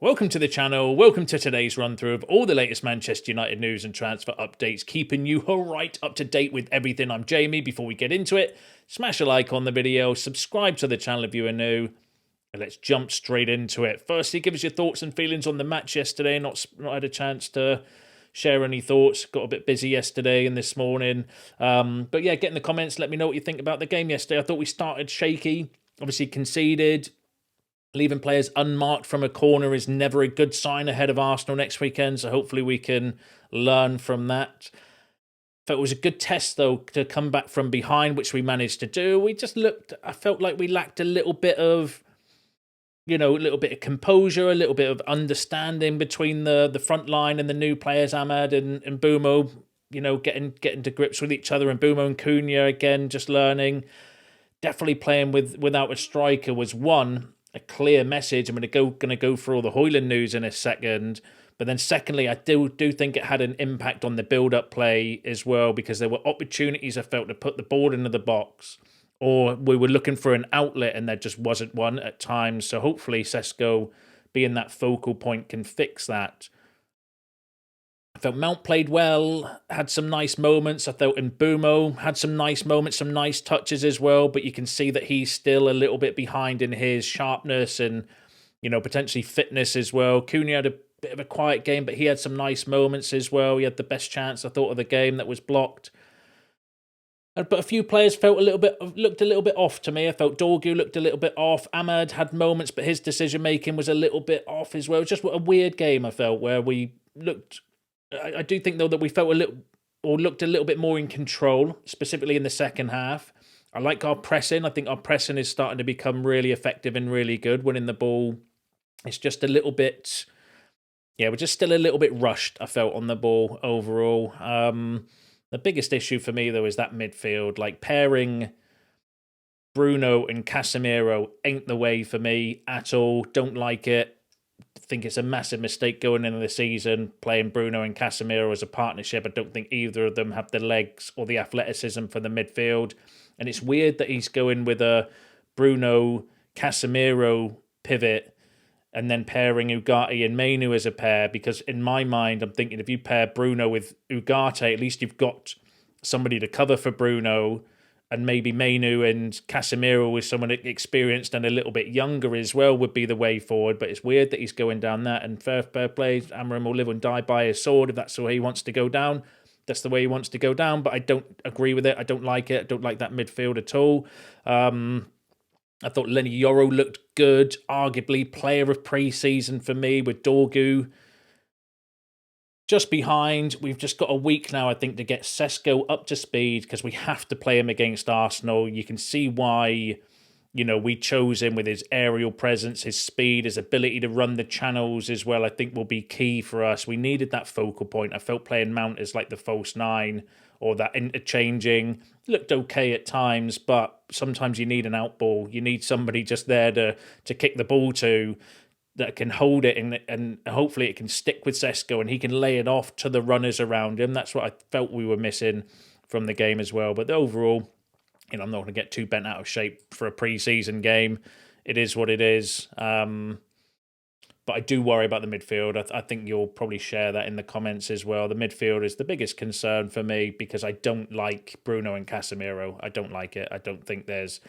Welcome to the channel, welcome to today's run through of all the latest Manchester United news and transfer updates, keeping you right up to date with everything. I'm Jamie. Before we get into it, smash a like on the video, subscribe to the channel if you are new, and let's jump straight into it. Firstly, give us your thoughts and feelings on the match yesterday. Not had a chance to share any thoughts, got a bit busy yesterday and this morning. But yeah, get in the comments, let me know what you think about the game yesterday. I thought we started shaky, obviously conceded. Leaving players unmarked from a corner is never a good sign ahead of Arsenal next weekend, so hopefully we can learn from that. But it was a good test, though, to come back from behind, which we managed to do. I felt like we lacked a little bit of, a little bit of composure, a little bit of understanding between the front line and the new players, Ahmad and Mbeumo, getting to grips with each other, and Mbeumo and Cunha, again, just learning. Definitely playing without a striker was a clear message. I'm going to go through all the Hojlund news in a second. But then secondly, I do think it had an impact on the build-up play as well, because there were opportunities I felt to put the ball into the box, or we were looking for an outlet and there just wasn't one at times. So hopefully Sesko, being that focal point, can fix that. I felt Mount played well, had some nice moments. I thought Mbeumo had some nice moments, some nice touches as well, but you can see that he's still a little bit behind in his sharpness and, potentially fitness as well. Cunha had a bit of a quiet game, but he had some nice moments as well. He had the best chance, I thought, of the game that was blocked. But a few players looked a little bit off to me. I felt Dorgu looked a little bit off. Ahmad had moments, but his decision-making was a little bit off as well. It was just a weird game, I felt, where we looked... I do think, though, that we felt looked a little bit more in control, specifically in the second half. I like our pressing. I think our pressing is starting to become really effective and really good. Winning the ball, it's just a little bit... Yeah, we're just still a little bit rushed, I felt, on the ball overall. The biggest issue for me, though, is that midfield. Like, pairing Bruno and Casemiro ain't the way for me at all. Don't like it. Think it's a massive mistake going into the season, playing Bruno and Casemiro as a partnership. I don't think either of them have the legs or the athleticism for the midfield. And it's weird that he's going with a Bruno-Casemiro pivot and then pairing Ugarte and Mainu as a pair, because in my mind, I'm thinking if you pair Bruno with Ugarte, at least you've got somebody to cover for Bruno, and maybe Mainu and Casemiro with someone experienced and a little bit younger as well would be the way forward. But it's weird that he's going down that. And fair play, Amorim will live and die by his sword. If that's the way he wants to go down, that's the way he wants to go down. But I don't agree with it. I don't like it. I don't like that midfield at all. I thought Lenny Yoro looked good. Arguably player of pre-season for me, with Dorgu just behind. We've just got a week now, I think, to get Sesko up to speed, because we have to play him against Arsenal. You can see why, we chose him with his aerial presence, his speed, his ability to run the channels as well, I think will be key for us. We needed that focal point. I felt playing Mount as like the false nine, or that interchanging looked okay at times, but sometimes you need an out ball. You need somebody just there to kick the ball to, that can hold it, and hopefully it can stick with Sesko and he can lay it off to the runners around him. That's what I felt we were missing from the game as well. But overall, I'm not going to get too bent out of shape for a pre-season game. It is what it is. But I do worry about the midfield. I think you'll probably share that in the comments as well. The midfield is the biggest concern for me, because I don't like Bruno and Casemiro. I don't like it. I don't think there's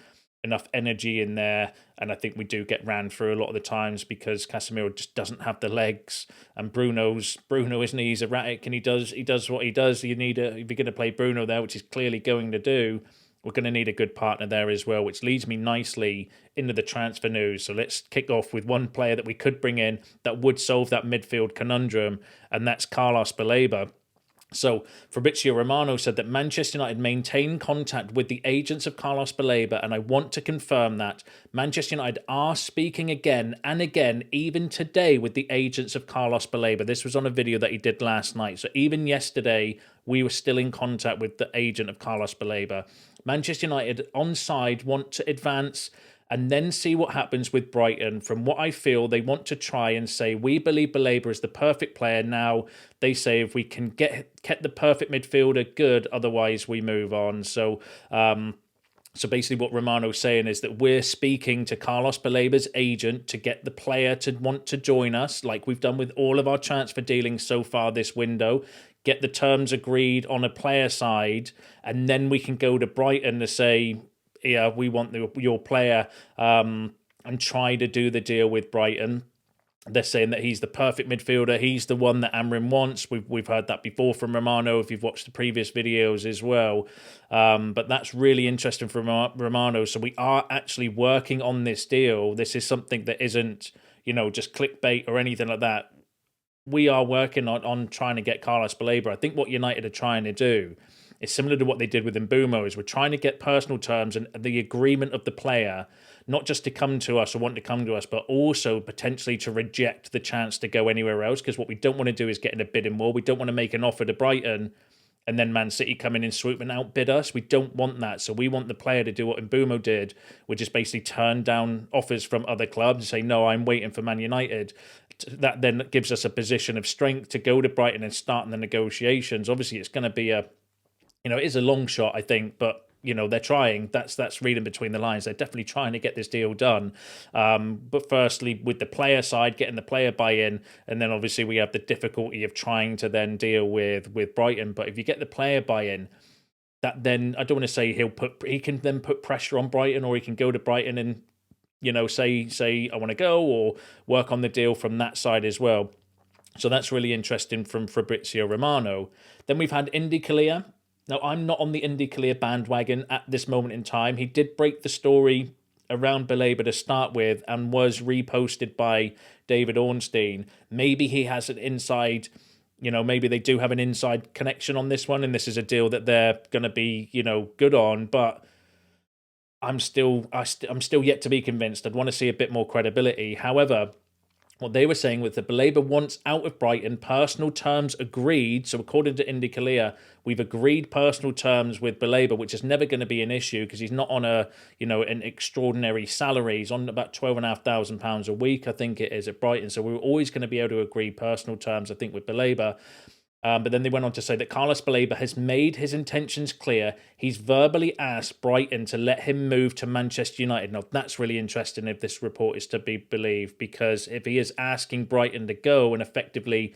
enough energy in there, and I think we do get ran through a lot of the times because Casemiro just doesn't have the legs, and Bruno isn't he? He's erratic, and he does what he does. If you're going to play Bruno there, which he's clearly going to do, we're going to need a good partner there as well, which leads me nicely into the transfer news. So let's kick off with one player that we could bring in that would solve that midfield conundrum, and that's Carlos Baleba. So Fabrizio Romano said that Manchester United maintain contact with the agents of Carlos Baleba, and I want to confirm that Manchester United are speaking again and again, even today, with the agents of Carlos Baleba. This was on a video that he did last night. So even yesterday, we were still in contact with the agent of Carlos Baleba. Manchester United on side want to advance and then see what happens with Brighton. From what I feel, they want to try and say, we believe Baleba is the perfect player. Now, they say if we can get the perfect midfielder, good. Otherwise, we move on. So, So basically what Romano's saying is that we're speaking to Carlos Baleba's agent to get the player to want to join us, like we've done with all of our transfer dealings so far this window, get the terms agreed on a player side, and then we can go to Brighton to say, yeah, we want your player, and try to do the deal with Brighton. They're saying that he's the perfect midfielder. He's the one that Amrin wants. We've heard that before from Romano, if you've watched the previous videos as well. But that's really interesting from Romano. So we are actually working on this deal. This is something that isn't, just clickbait or anything like that. We are working on trying to get Carlos Baleba. I think what United are trying to do is similar to what they did with Mbumo, is we're trying to get personal terms and the agreement of the player, not just to come to us or want to come to us, but also potentially to reject the chance to go anywhere else. Because what we don't want to do is get in a bidding war. We don't want to make an offer to Brighton and then Man City come in and swoop and outbid us. We don't want that. So we want the player to do what Mbumo did, which is basically turn down offers from other clubs and say, no, I'm waiting for Man United. That then gives us a position of strength to go to Brighton and start the negotiations. Obviously, it's going to be it is a long shot, I think, but they're trying. That's reading between the lines. They're definitely trying to get this deal done. But firstly, with the player side, getting the player buy-in, and then obviously we have the difficulty of trying to then deal with Brighton. But if you get the player buy-in, that then, I don't want to say he can then put pressure on Brighton, or he can go to Brighton and say I want to go, or work on the deal from that side as well. So that's really interesting from Fabrizio Romano. Then we've had Indy Kalia. Now, I'm not on the Indy Kalia bandwagon at this moment in time. He did break the story around Baleba to start with and was reposted by David Ornstein. Maybe he has an inside, maybe they do have an inside connection on this one, and this is a deal that they're going to be, good on. But I'm still yet to be convinced. I'd want to see a bit more credibility. However, what they were saying was that Baleba wants out of Brighton, personal terms agreed. So according to Indy Kalia, we've agreed personal terms with Baleba, which is never going to be an issue because he's not on an extraordinary salary. He's on about £12,500 a week, I think it is, at Brighton. So we're always going to be able to agree personal terms, I think, with Baleba. But then they went on to say that Carlos Baleba has made his intentions clear. He's verbally asked Brighton to let him move to Manchester United. Now, that's really interesting if this report is to be believed, because if he is asking Brighton to go and effectively,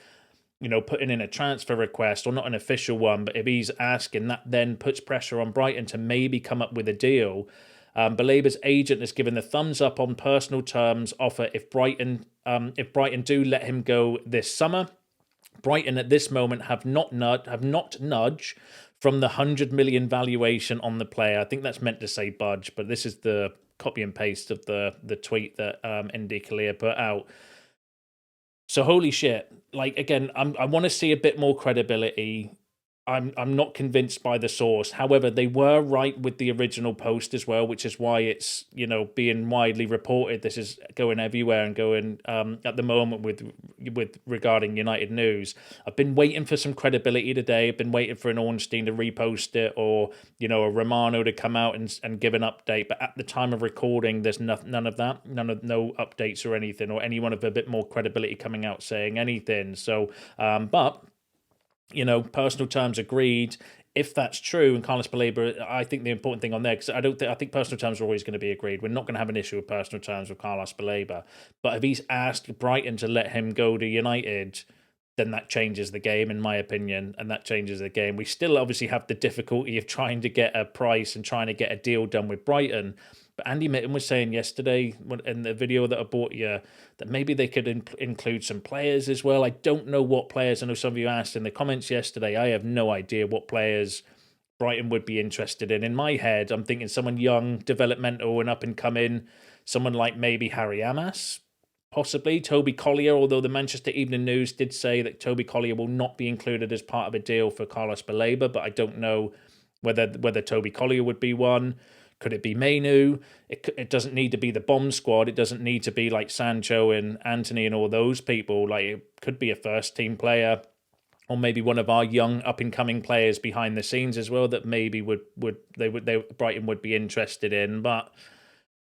putting in a transfer request, or not an official one, but if he's asking, that then puts pressure on Brighton to maybe come up with a deal. Baleba's agent has given the thumbs up on personal terms offer if Brighton do let him go this summer. Brighton at this moment have not nudged from the 100 million valuation on the player. I think that's meant to say budge, but this is the copy and paste of the tweet that Indy Kalia put out. So holy shit! Like, again, I want to see a bit more credibility. I'm not convinced by the source. However, they were right with the original post as well, which is why it's being widely reported. This is going everywhere and going at the moment with regarding United news. I've been waiting for some credibility today. I've been waiting for an Ornstein to repost it, or a Romano to come out and give an update. But at the time of recording, there's none of that, no updates or anything, or anyone of a bit more credibility coming out saying anything. So, but personal terms agreed. If that's true, and Carlos Baleba, I think the important thing on there, because I think personal terms are always going to be agreed. We're not going to have an issue with personal terms with Carlos Baleba. But if he's asked Brighton to let him go to United, then that changes the game, in my opinion, and that changes the game. We still obviously have the difficulty of trying to get a price and trying to get a deal done with Brighton. But Andy Mitten was saying yesterday in the video that I bought you that maybe they could include some players as well. I don't know what players. I know some of you asked in the comments yesterday. I have no idea what players Brighton would be interested in. In my head, I'm thinking someone young, developmental, and up and coming. Someone like maybe Harry Amas, possibly Toby Collier, although the Manchester Evening News did say that Toby Collier will not be included as part of a deal for Carlos Baleba, but I don't know whether Toby Collier would be one. Could it be Mainu? It doesn't need to be the bomb squad. It doesn't need to be like Sancho and Anthony and all those people. Like, it could be a first team player, or maybe one of our young up and coming players behind the scenes as well that maybe Brighton would be interested in. But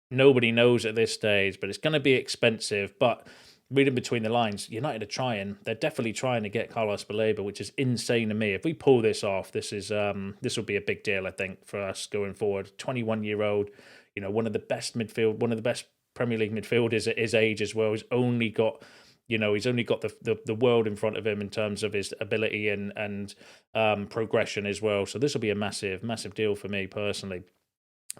nobody knows at this stage. But it's going to be expensive. But reading between the lines, United are trying. They're definitely trying to get Carlos Baleba, which is insane to me. If we pull this off, this will be a big deal, I think, for us going forward. 21-year-old, one of the best Premier League midfielders at his age as well. He's only got the world in front of him in terms of his ability and progression as well. So this will be a massive deal for me personally.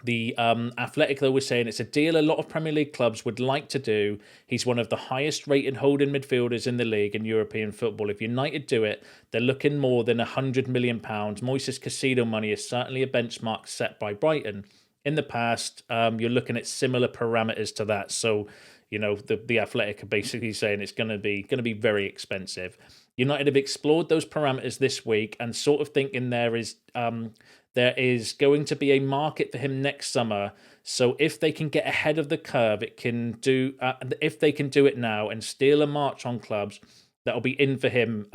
The Athletic, though, was saying it's a deal a lot of Premier League clubs would like to do. He's one of the highest rated holding midfielders in the league in European football. If United do it, they're looking more than £100 million. Moises Caicedo money is certainly a benchmark set by Brighton. In the past, you're looking at similar parameters to that. So, the Athletic are basically saying it's going to be very expensive. United have explored those parameters this week and sort of thinking there is going to be a market for him next summer. So if they can get ahead of the curve, if they can do it now and steal a march on clubs that'll be in for him,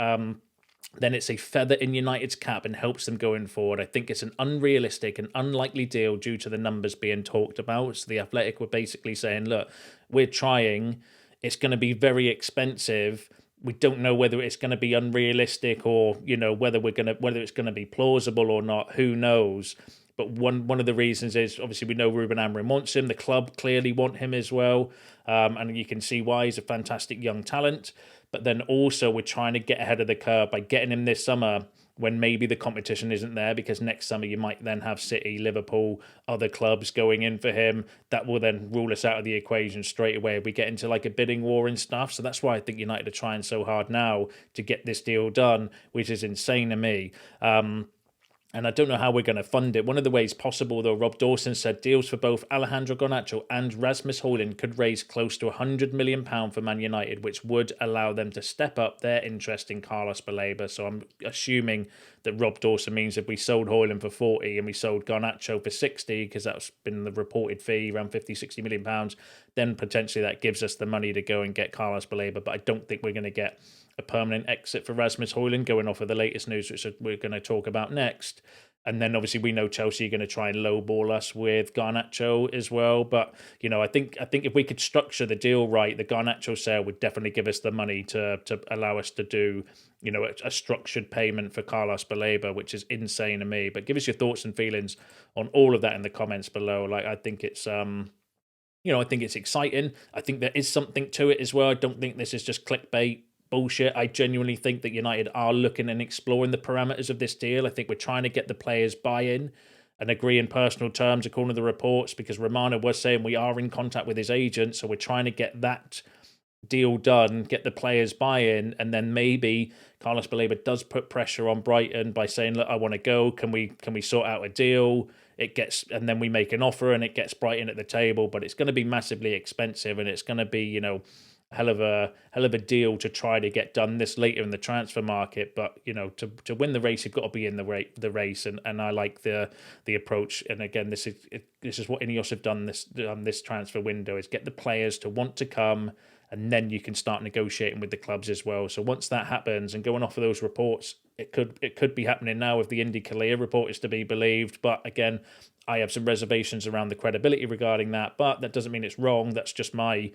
then it's a feather in United's cap and helps them going forward. I think it's an unrealistic and unlikely deal due to the numbers being talked about. So the Athletic were basically saying, look, we're trying. It's going to be very expensive. We don't know whether it's going to be unrealistic or, whether it's going to be plausible or not. Who knows? But one of the reasons is, obviously, we know Ruben Amorim wants him. The club clearly want him as well. And you can see why he's a fantastic young talent. But then also we're trying to get ahead of the curve by getting him this summer when maybe the competition isn't there, because next summer you might then have City, Liverpool, other clubs going in for him. That will then rule us out of the equation straight away if we get into like a bidding war and stuff. So that's why I think United are trying so hard now to get this deal done, which is insane to me. And I don't know how we're going to fund it. One of the ways possible, though, Rob Dawson said deals for both Alejandro Garnacho and Rasmus Hojlund could raise close to £100 million for Man United, which would allow them to step up their interest in Carlos Baleba. So I'm assuming that Rob Dawson means if we sold Hojlund for 40 and we sold Garnacho for 60, because that's been the reported fee, around 50-60 million pounds, then potentially that gives us the money to go and get Carlos Baleba. But I don't think we're going to get a permanent exit for Rasmus Hojlund, going off of the latest news, which we're going to talk about next. And then obviously we know Chelsea are going to try and lowball us with Garnacho as well. But, I think if we could structure the deal right, the Garnacho sale would definitely give us the money to allow us to do, a structured payment for Carlos Baleba, which is insane to me. But give us your thoughts and feelings on all of that in the comments below. Like, I think it's I think it's exciting. I think there is something to it as well. I don't think this is just clickbait bullshit. I genuinely think that United are looking and exploring the parameters of this deal. I think we're trying to get the players buy-in and agree in personal terms according to the reports, because Romano was saying we are in contact with his agent, so we're trying to get that deal done, get the players buy-in, and then maybe Carlos Baleba does put pressure on Brighton by saying, look, I want to go, can we sort out a deal? And then we make an offer and it gets Brighton at the table, but it's going to be massively expensive, and it's going to be, hell of a deal to try to get done this later in the transfer market. But to win the race, you've got to be in the race, and I like the approach. And again, this is what Ineos have done this transfer window, is get the players to want to come, and then you can start negotiating with the clubs as well. So once that happens, and going off of those reports, it could be happening now if the Indy Kalia report is to be believed. But again, I have some reservations around the credibility regarding that. But that doesn't mean it's wrong. That's just my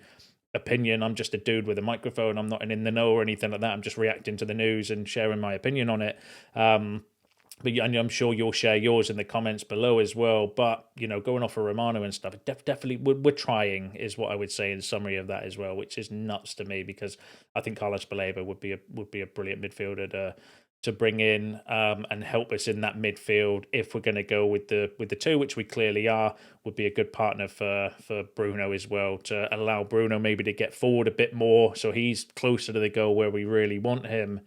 opinion. I'm just a dude with a microphone. I'm not in the know or anything like that. I'm just reacting to the news and sharing my opinion on it. But I'm sure you'll share yours in the comments below as well. But going off of Romano and stuff, definitely we're trying, is what I would say in summary of that as well, which is nuts to me, because I think Carlos Baleba would be a brilliant midfielder to bring in and help us in that midfield. If we're going to go with the two, which we clearly are, would be a good partner for Bruno as well, to allow Bruno maybe to get forward a bit more, so he's closer to the goal where we really want him,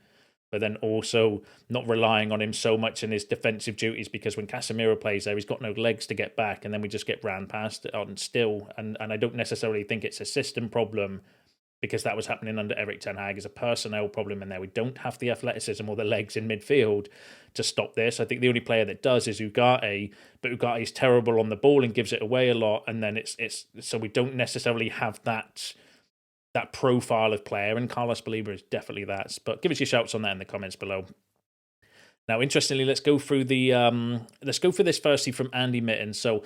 but then also not relying on him so much in his defensive duties, because when Casemiro plays there, he's got no legs to get back, and then we just get ran past on still. And I don't necessarily think it's a system problem, because that was happening under Erik ten Hag. Is a personnel problem in there. We don't have the athleticism or the legs in midfield to stop this. I think the only player that does is Ugarte, but Ugarte is terrible on the ball and gives it away a lot, and then it's so we don't necessarily have that profile of player, and Carlos Baleba is definitely that. But give us your shouts on that in the comments below. Now, interestingly, let's go through this firstly from Andy Mitten. So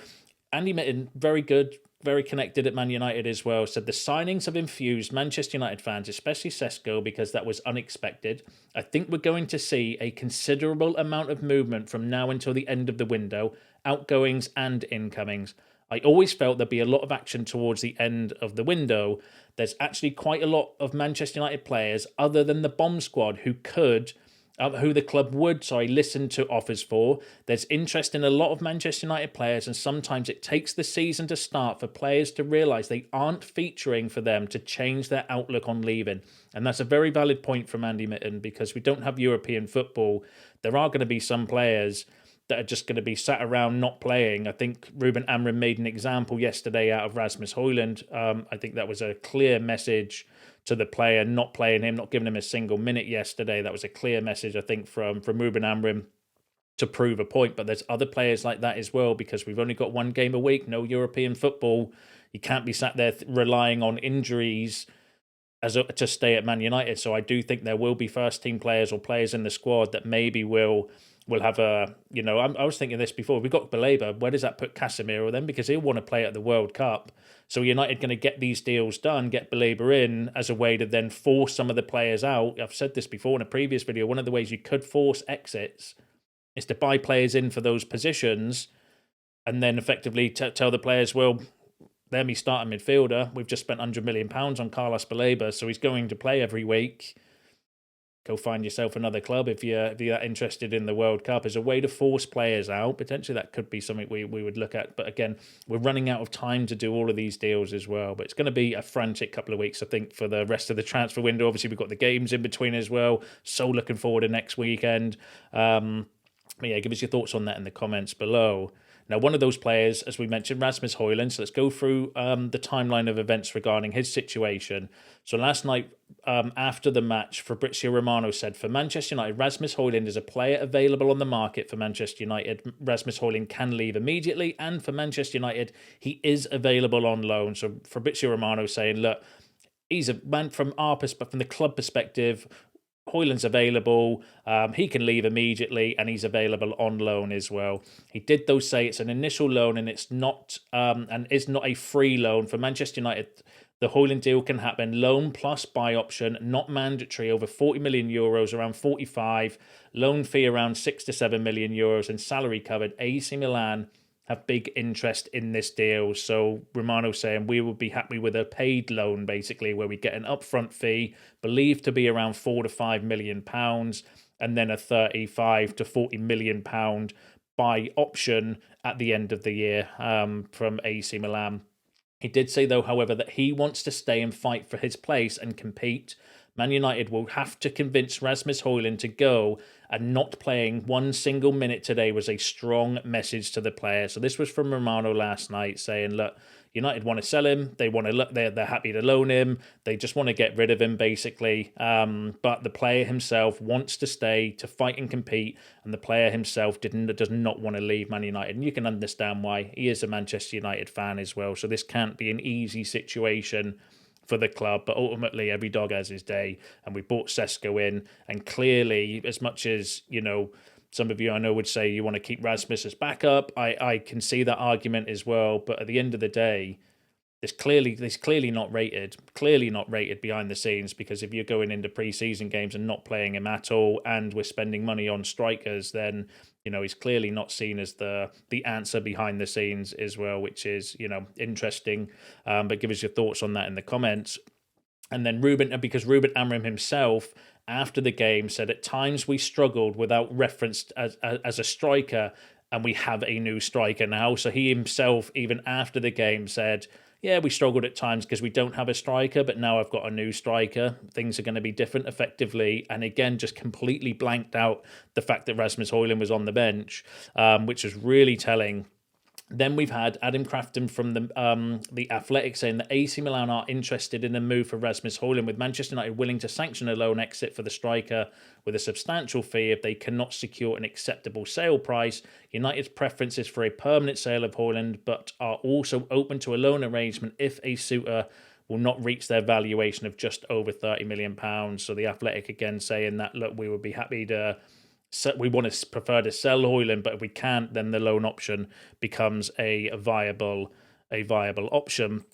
Andy Mitten, very good very connected at Man United as well, said the signings have infused Manchester United fans, especially Sesko, because that was unexpected. I think we're going to see a considerable amount of movement from now until the end of the window, outgoings and incomings. I always felt there'd be a lot of action towards the end of the window. There's actually quite a lot of Manchester United players, other than the bomb squad, who the club would, listen to offers for. There's interest in a lot of Manchester United players, and sometimes it takes the season to start for players to realise they aren't featuring for them to change their outlook on leaving. And that's a very valid point from Andy Mitten, because we don't have European football. There are going to be some players that are just going to be sat around not playing. I think Ruben Amorim made an example yesterday out of Rasmus Hojlund. I think that was a clear message to the player, not playing him, not giving him a single minute yesterday. That was a clear message, I think, from Ruben Amorim to prove a point. But there's other players like that as well, because we've only got one game a week, no European football. You can't be sat there relying on injuries to stay at Man United. So I do think there will be first team players or players in the squad that maybe will have I was thinking this before. We've got Baleba. Where does that put Casemiro then? Because he'll want to play at the World Cup. So United going to get these deals done, get Baleba in as a way to then force some of the players out. I've said this before in a previous video. One of the ways you could force exits is to buy players in for those positions and then effectively tell the players, well, they're me starting midfielder. We've just spent £100 million on Carlos Baleba, so he's going to play every week. Go find yourself another club if you're that interested in the World Cup. As a way to force players out, potentially that could be something we would look at. But again, we're running out of time to do all of these deals as well. But it's going to be a frantic couple of weeks, I think, for the rest of the transfer window. Obviously, we've got the games in between as well. So looking forward to next weekend. But yeah, give us your thoughts on that in the comments below. Now, one of those players, as we mentioned, Rasmus Hojlund. So let's go through the timeline of events regarding his situation. So last night, after the match, Fabrizio Romano said, for Manchester United, Rasmus Hojlund is a player available on the market for Manchester United. Rasmus Hojlund can leave immediately. And for Manchester United, he is available on loan. So Fabrizio Romano saying, look, he's a man from the club perspective. Hojlund's available, he can leave immediately, and he's available on loan as well. He did though say it's an initial loan and it's not a free loan for Manchester United. The Hojlund deal can happen, loan plus buy option, not mandatory, over 40 million euros, around 45, loan fee around 6 to 7 million euros, and salary covered. AC Milan have big interest in this deal. So Romano saying we would be happy with a paid loan, basically, where we get an upfront fee, believed to be around £4 to £5 million, and then a £35 to £40 million buy option at the end of the year from AC Milan. He did say, though, however, that he wants to stay and fight for his place and compete. Man United will have to convince Rasmus Hojlund to go, and not playing one single minute today was a strong message to the player. So this was from Romano last night saying, look, United want to sell him. They want to look. They're happy to loan him. They just want to get rid of him, basically. But the player himself wants to stay to fight and compete, and the player himself does not want to leave Man United. And you can understand why. He is a Manchester United fan as well. So this can't be an easy situation for the club, but ultimately every dog has his day, and we brought Sesko in, and clearly, as much as, some of you I know would say you want to keep Rasmus as backup, I can see that argument as well, but at the end of the day, this clearly not rated behind the scenes, because if you're going into pre-season games and not playing him at all, and we're spending money on strikers, then he's clearly not seen as the answer behind the scenes as well, which is interesting. But give us your thoughts on that in the comments. And then Ruben Amorim himself after the game said, at times we struggled without reference as a striker, and we have a new striker now. So he himself, even after the game, said, yeah, we struggled at times because we don't have a striker, but now I've got a new striker. Things are going to be different effectively. And again, just completely blanked out the fact that Rasmus Hojlund was on the bench, which was really telling. Then we've had Adam Crafton from the Athletic saying that AC Milan are interested in a move for Rasmus Hojlund, with Manchester United willing to sanction a loan exit for the striker with a substantial fee if they cannot secure an acceptable sale price. United's preference is for a permanent sale of Hojlund, but are also open to a loan arrangement if a suitor will not reach their valuation of just over £30 million. So the Athletic again saying that, look, we would be happy to... we want to prefer to sell Hojlund, but if we can't, then the loan option becomes a viable a viable option.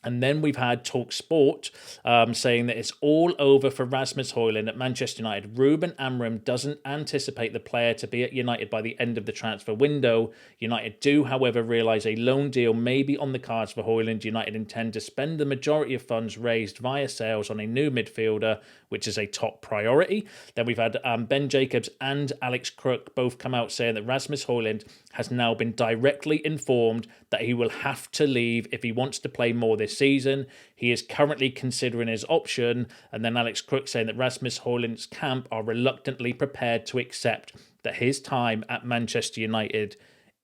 And then we've had Talk Sport saying that it's all over for Rasmus Hojlund at Manchester United. Ruben Amorim doesn't anticipate the player to be at United by the end of the transfer window. United do, however, realise a loan deal may be on the cards for Hojlund. United intend to spend the majority of funds raised via sales on a new midfielder, which is a top priority. Then we've had Ben Jacobs and Alex Crook both come out saying that Rasmus Hojlund has now been directly informed that he will have to leave if he wants to play more this season. He is currently considering his option. And then Alex Crook saying that Rasmus Hojlund's camp are reluctantly prepared to accept that his time at Manchester United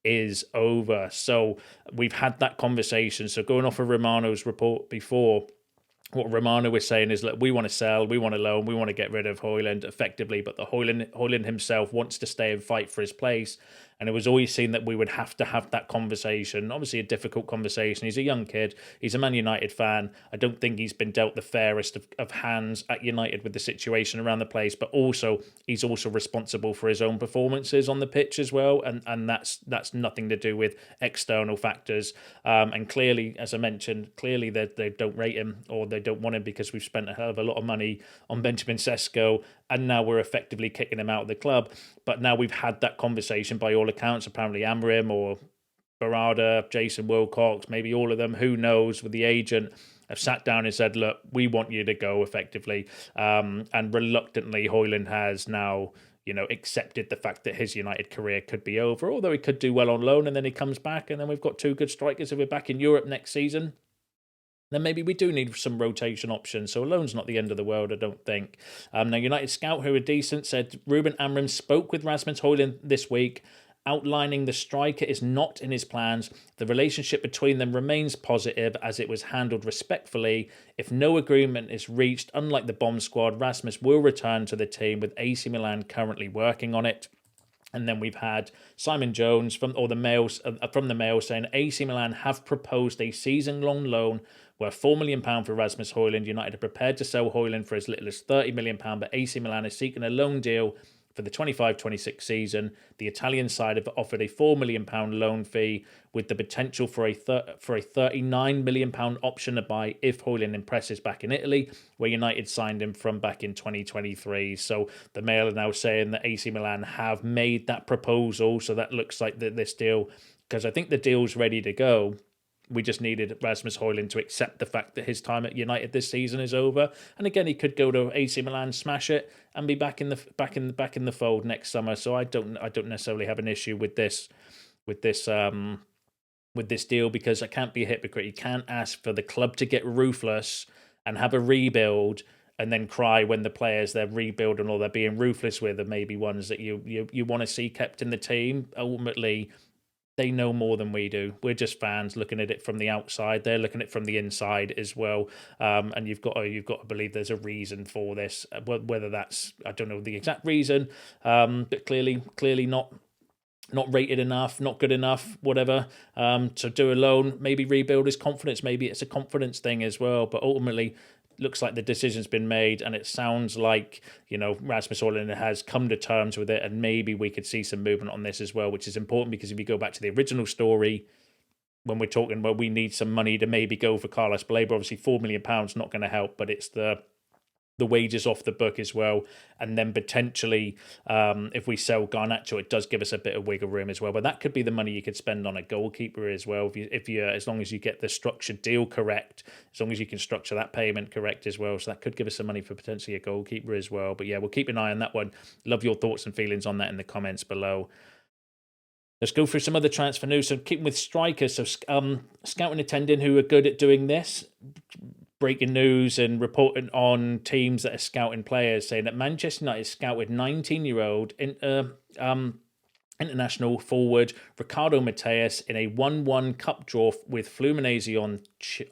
is over. So we've had that conversation. So going off of Romano's report before, what Romano was saying is, look, we want to sell, we want to loan, we want to get rid of Hojlund effectively, but the Hojlund himself wants to stay and fight for his place. And it was always seen that we would have to have that conversation. Obviously, a difficult conversation. He's a young kid. He's a Man United fan. I don't think he's been dealt the fairest of hands at United with the situation around the place. But also, he's also responsible for his own performances on the pitch as well. And that's nothing to do with external factors. And clearly, as I mentioned, clearly they don't rate him, or they don't want him, because we've spent a hell of a lot of money on Benjamin Sesko, and now we're effectively kicking him out of the club. But now we've had that conversation by all accounts. Apparently Amorim or Barada, Jason Wilcox, maybe all of them, who knows, with the agent, have sat down and said, look, we want you to go effectively. And reluctantly, Hojlund has now, accepted the fact that his United career could be over, although he could do well on loan and then he comes back, and then we've got two good strikers if we're back in Europe next season. Then maybe we do need some rotation options. So a loan's not the end of the world, I don't think. Now, United Scout, who are decent, said Ruben Amorim spoke with Rasmus Hojlund this week, outlining the striker is not in his plans. The relationship between them remains positive as it was handled respectfully. If no agreement is reached, unlike the bomb squad, Rasmus will return to the team, with AC Milan currently working on it. And then we've had Simon Jones from the Mail saying AC Milan have proposed a season-long loan worth £4 million for Rasmus Hojlund. United are prepared to sell Hojlund for as little as £30 million, but AC Milan is seeking a loan deal for the 25-26 season. The Italian side have offered a £4 million loan fee, with the potential for a £39 million option to buy if Hojlund impresses back in Italy, where United signed him from back in 2023. So the Mail are now saying that AC Milan have made that proposal. So that looks like this deal, because I think the deal's ready to go. We just needed Rasmus Hojlund to accept the fact that his time at United this season is over. And again, he could go to AC Milan, smash it, and be back in the fold next summer. So I don't necessarily have an issue with this deal, because I can't be a hypocrite. You can't ask for the club to get ruthless and have a rebuild and then cry when the players they're rebuilding or they're being ruthless with are maybe ones that you want to see kept in the team. Ultimately, they know more than we do. We're just fans looking at it from the outside. They're looking at it from the inside as well. And you've got to believe there's a reason for this. Whether that's, I don't know the exact reason, but clearly not rated enough, not good enough, whatever. To do a loan, maybe rebuild his confidence. Maybe it's a confidence thing as well. But ultimately, looks like the decision's been made, and it sounds like, Rasmus Hojlund has come to terms with it, and maybe we could see some movement on this as well, which is important, because if you go back to the original story, when we're talking about we need some money to maybe go for Carlos Baleba, obviously £4 million not going to help, but it's the wages off the book as well. And then potentially, if we sell Garnacho, it does give us a bit of wiggle room as well. But that could be the money you could spend on a goalkeeper as well, if you as long as you get the structured deal correct, as long as you can structure that payment correct as well. So that could give us some money for potentially a goalkeeper as well. But yeah, we'll keep an eye on that one. Love your thoughts and feelings on that in the comments below. Let's go through some other transfer news. So keeping with strikers, so scouting attending who are good at doing this, breaking news and reporting on teams that are scouting players, saying that Manchester United scouted 19-year-old international forward Ricardo Mathias in a 1-1 cup draw with Fluminense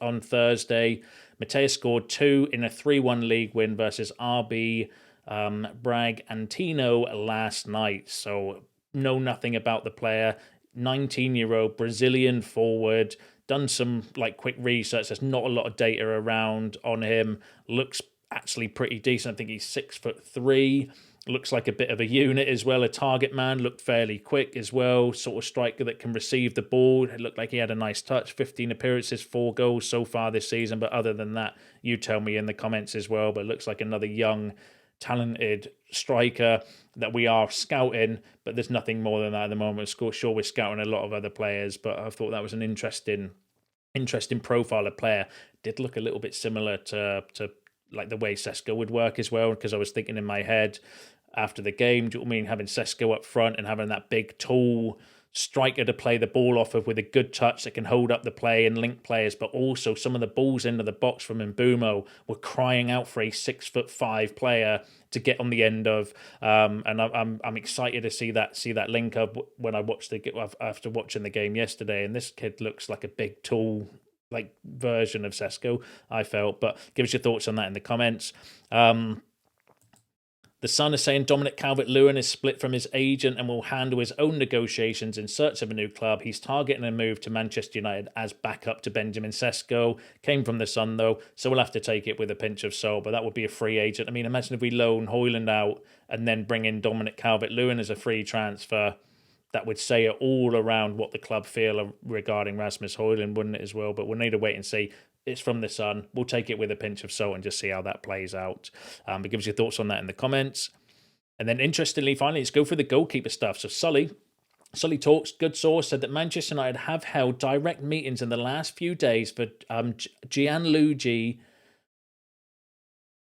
on Thursday. Mathias scored 2 in a 3-1 league win versus RB Bragantino last night. So know nothing about the player. 19-year-old Brazilian forward. Done some quick research. There's not a lot of data around on him. Looks actually pretty decent. I think he's 6'3". Looks like a bit of a unit as well. A target man, looked fairly quick as well. Sort of striker that can receive the ball. It looked like he had a nice touch. 15 appearances, 4 goals so far this season. But other than that, you tell me in the comments as well. But it looks like another young, talented striker that we are scouting. But there's nothing more than that at the moment. Sure, we're scouting a lot of other players. But I thought that was an interesting profile of player. Did look a little bit similar to like the way Sesko would work as well. Because I was thinking in my head, after the game, do you know what I mean? Having Sesko up front and having that big, tall striker to play the ball off of with a good touch that can hold up the play and link players, but also some of the balls into the box from Mbeumo were crying out for a 6'5" player to get on the end of. And I'm excited to see that link up when I watched after watching the game yesterday. And this kid looks like a big, tall, like version of Sesko, I felt. But give us your thoughts on that in the comments. The Sun is saying Dominic Calvert-Lewin is split from his agent and will handle his own negotiations in search of a new club. He's targeting a move to Manchester United as backup to Benjamin Sesko. Came from the Sun, though, so we'll have to take it with a pinch of salt, but that would be a free agent. I mean, imagine if we loan Hojlund out and then bring in Dominic Calvert-Lewin as a free transfer. That would say it all around what the club feel regarding Rasmus Hojlund, wouldn't it, as well? But we'll need to wait and see. It's from the Sun. We'll take it with a pinch of salt and just see how that plays out. But give us your thoughts on that in the comments. And then, interestingly, finally, let's go for the goalkeeper stuff. So Sully Talks, good source, said that Manchester United have held direct meetings in the last few days for Gianluigi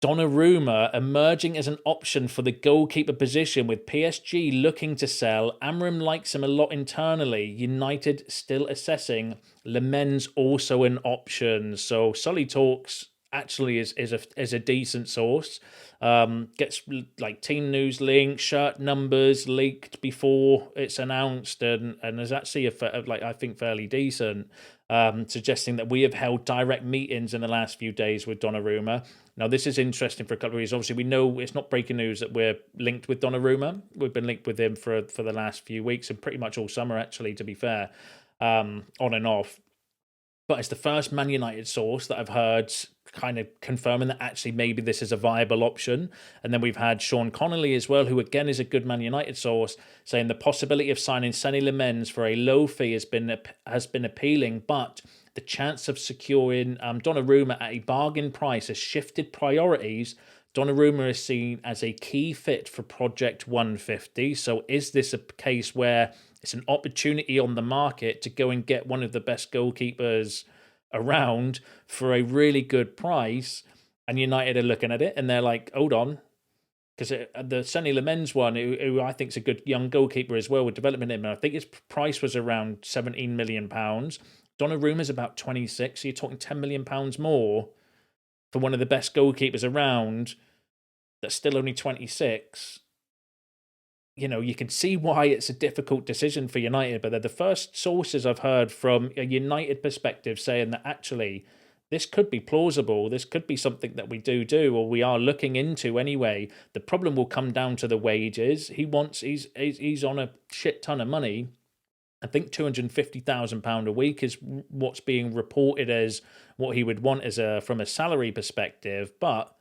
Donnarumma emerging as an option for the goalkeeper position, with PSG looking to sell. Amram likes him a lot internally. United still assessing. Le Mans also an option. So Sully Talks actually is a decent source. Gets like team news links, shirt numbers leaked before it's announced, and is actually I think fairly decent. Suggesting that we have held direct meetings in the last few days with Donnarumma. Now, this is interesting for a couple of reasons. Obviously, we know it's not breaking news that we're linked with Donnarumma. We've been linked with him for the last few weeks and pretty much all summer, actually, to be fair, on and off. But it's the first Man United source that I've heard kind of confirming that actually maybe this is a viable option. And then we've had Sean Connolly as well, who again is a good Man United source, saying the possibility of signing Sonny Le Mans for a low fee has been appealing, but the chance of securing Donnarumma at a bargain price has shifted priorities. Donnarumma is seen as a key fit for Project 150. So is this a case where it's an opportunity on the market to go and get one of the best goalkeepers around for a really good price? And United are looking at it and they're like, hold on. Because the Sonny Le Mans one, who I think is a good young goalkeeper as well, with development in him, and I think his price was around £17 million. Donnarumma's about 26, so you're talking £10 million more for one of the best goalkeepers around that's still only 26. You know, you can see why it's a difficult decision for United, but they're the first sources I've heard from a United perspective saying that actually this could be plausible. This could be something that we do, or we are looking into anyway. The problem will come down to the wages. He's on a shit ton of money. I think £250,000 a week is what's being reported as what he would want from a salary perspective. But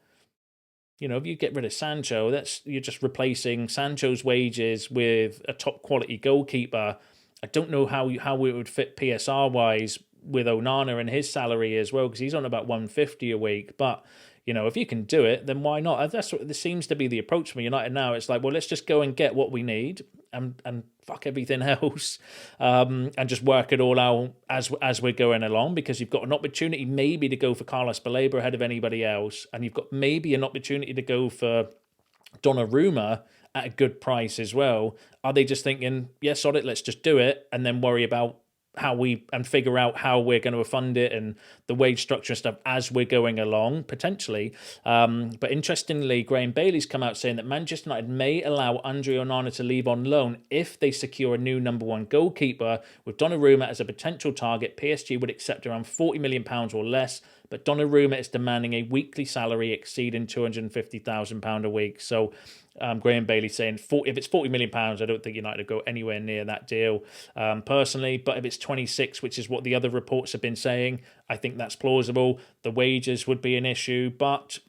you know, if you get rid of Sancho, you're just replacing Sancho's wages with a top quality goalkeeper. I don't know how it would fit PSR wise with Onana and his salary as well, because he's on about 150 a week. But you know, if you can do it, then why not? That's what this seems to be the approach for United now. It's like, well, let's just go and get what we need and fuck everything else, and just work it all out as we're going along, because you've got an opportunity maybe to go for Carlos Baleba ahead of anybody else, and you've got maybe an opportunity to go for Donnarumma at a good price as well. Are they just thinking, yes, on it, let's just do it, and then worry about figure out how we're going to fund it and the wage structure and stuff as we're going along, potentially. But interestingly, Graham Bailey's come out saying that Manchester United may allow Andre Onana to leave on loan if they secure a new number one goalkeeper. With Donnarumma as a potential target, PSG would accept around £40 million or less, but Donnarumma is demanding a weekly salary exceeding £250,000 a week. So Graham Bailey saying if it's £40 million, I don't think United would go anywhere near that deal personally. But if it's 26, which is what the other reports have been saying, I think that's plausible. The wages would be an issue, but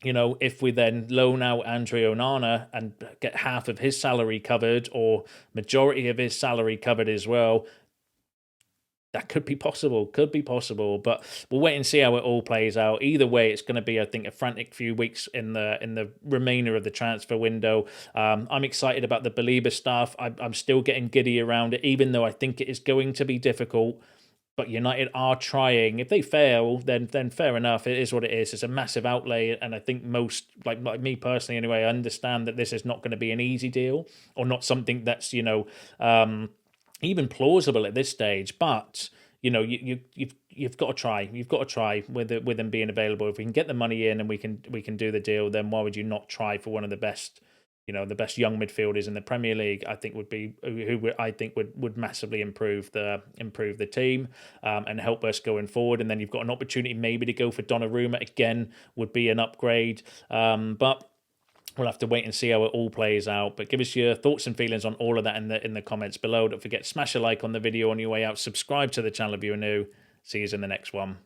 You know, if we then loan out Andre Onana and get half of his salary covered or majority of his salary covered as well, that could be possible, but we'll wait and see how it all plays out. Either way, it's going to be, I think, a frantic few weeks in the remainder of the transfer window. I'm excited about the Baleba stuff. I'm still getting giddy around it, even though I think it is going to be difficult. But United are trying. If they fail, then fair enough. It is what it is. It's a massive outlay, and I think most, like me personally anyway, I understand that this is not going to be an easy deal or not something that's even plausible at this stage. But you've got to try. You've got to try with them being available. If we can get the money in and we can do the deal, then why would you not try for one of the best? The best young midfielders in the Premier League, I think would massively improve the team and help us going forward. And then you've got an opportunity maybe to go for Donnarumma again, would be an upgrade. But we'll have to wait and see how it all plays out. But give us your thoughts and feelings on all of that in the comments below. Don't forget, smash a like on the video on your way out. Subscribe to the channel if you're new. See you in the next one.